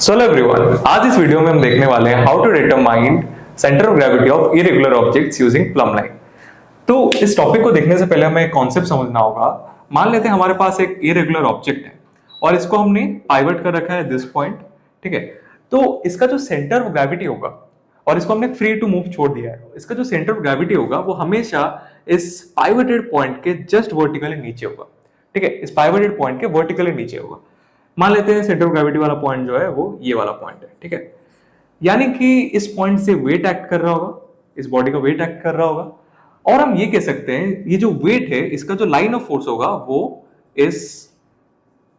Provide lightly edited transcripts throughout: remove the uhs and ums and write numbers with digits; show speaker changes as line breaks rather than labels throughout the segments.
So hello everyone, आज इस video में हम देखने वाले हैं how to determine centre of gravity of irregular objects using plumb line. तो इस टॉपिक को देखने से पहले हमें एक कॉन्सेप्ट समझना होगा। मान लेते हैं हमारे पास एक इरेगुलर ऑब्जेक्ट है और इसको हमने पाइवट कर रखा है दिस पॉइंट, ठीक है। तो इसका जो सेंटर ऑफ ग्रेविटी होगा और इसको हमने फ्री टू मूव छोड़ दिया है, इसका जो सेंटर ऑफ ग्रेविटी होगा वो हमेशा इस पाइवटेड पॉइंट के जस्ट वर्टिकली नीचे होगा, ठीक है। इस पाइवटेड पॉइंट के वर्टिकली नीचे होगा। मान लेते हैं सेंटर ऑफ ग्रेविटी वाला पॉइंट जो है वो ये वाला पॉइंट है, ठीक है। यानी कि इस पॉइंट से वेट एक्ट कर रहा होगा, इस बॉडी का वेट एक्ट कर रहा होगा, और हम ये कह सकते हैं ये जो वेट है इसका जो लाइन ऑफ फोर्स होगा वो इस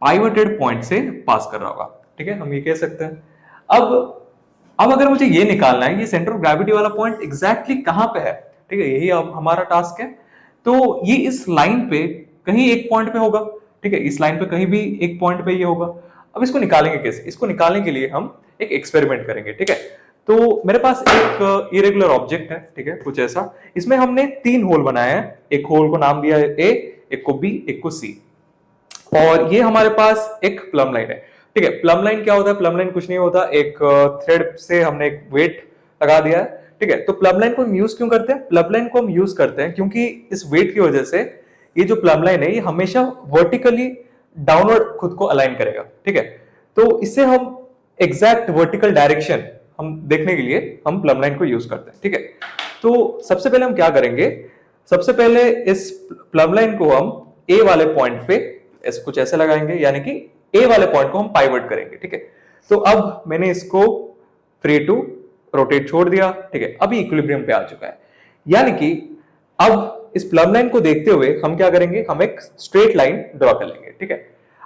पाइवटेड पॉइंट से पास कर रहा होगा, ठीक है। हम ये कह सकते हैं। अब अगर मुझे ये निकालना है ये सेंटर ऑफ ग्रेविटी वाला पॉइंट एग्जैक्टली कहां पे है, ठीक है, यही अब हमारा टास्क है। तो ये इस लाइन पे कहीं एक पॉइंट पे होगा, ठीक है, इस लाइन पे कहीं भी एक पॉइंट पे ये होगा। अब इसको निकालेंगे कैसे? इसको निकालने के लिए हम एक एक्सपेरिमेंट करेंगे, ठीक है। तो मेरे पास एक इरेगुलर ऑब्जेक्ट है, ठीक है, कुछ ऐसा। इसमें हमने 3 होल बनाए हैं। एक होल को नाम दिया है ए, एक को बी, एक को सी, और ये हमारे पास एक प्लम लाइन है, ठीक है। प्लम लाइन क्या होता है? प्लम लाइन कुछ नहीं होता, एक थ्रेड से हमने एक वेट लगा दिया है, ठीक है। तो प्लम लाइन को हम यूज क्यों करते हैं? प्लम लाइन को हम यूज करते हैं क्योंकि इस वेट की वजह से ये जो प्लम लाइन है ये हमेशा वर्टिकली डाउनवर्ड खुद को अलाइन करेगा, ठीक है। तो इससे हम एग्जैक्ट वर्टिकल डायरेक्शन हम देखने के लिए हम प्लम लाइन को यूज करते हैं, ठीक है। तो सबसे पहले हम क्या करेंगे? सबसे पहले इस प्लम लाइन को हम ए वाले पॉइंट पे कुछ ऐसे लगाएंगे, यानी कि ए वाले पॉइंट को हम पाइवट करेंगे, ठीक है। तो अब मैंने इसको फ्री टू रोटेट छोड़ दिया, ठीक है। अभी इक्विलिब्रियम पे आ चुका है, यानी कि अब इस प्लम लाइन को देखते हुए हम क्या करेंगे? हम एक स्ट्रेट लाइन ड्रॉ कर लेंगे, ठीक है।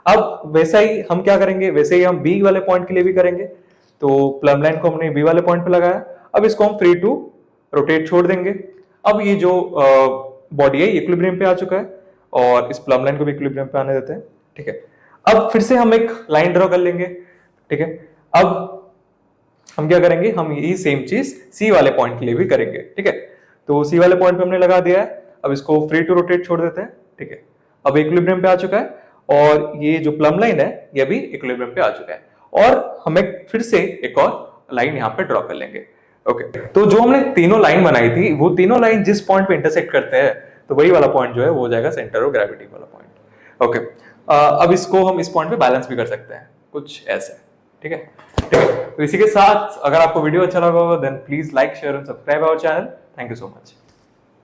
अब वैसा ही हम क्या करेंगे? वैसे ही हम बी वाले पॉइंट के लिए भी करेंगे। तो प्लम लाइन को हमने बी वाले पॉइंट पे लगाया, अब इसको हम फ्री टू रोटेट छोड़ देंगे। अब ये जो बॉडी है इक्विलिब्रियम पे आ चुका है और इस प्लम लाइन को भी इक्विलिब्रियम पे आने देते हैं, ठीक है। अब फिर से हम एक लाइन ड्रॉ कर लेंगे, ठीक है। अब हम क्या करेंगे? हम यही सेम चीज सी वाले पॉइंट के लिए भी करेंगे, ठीक है। तो सी वाले पॉइंट पे हमने लगा दिया है, अब इसको फ्री टू रोटेट छोड़ देते हैं, ठीक है। अब इक्विलिब्रियम पे आ चुका है और ये जो प्लम लाइन है ये भी इक्विलिब्रियम पे आ चुका है, और हमें फिर से एक और लाइन यहाँ पे ड्रॉ कर लेंगे, ओके। तो जो हमने तीनों लाइन बनाई थी वो तीनों लाइन जिस पॉइंट पे इंटरसेक्ट करते हैं तो वही वाला पॉइंट जो है वो हो जाएगा सेंटर ऑफ ग्रेविटी वाला पॉइंट, ओके। अब इसको हम इस पॉइंट पे बैलेंस भी कर सकते हैं कुछ ऐसे, ठीक है, ठीक है। तो इसी के साथ अगर आपको वीडियो अच्छा लगा होगा then please like, share and subscribe our channel. Thank you so much.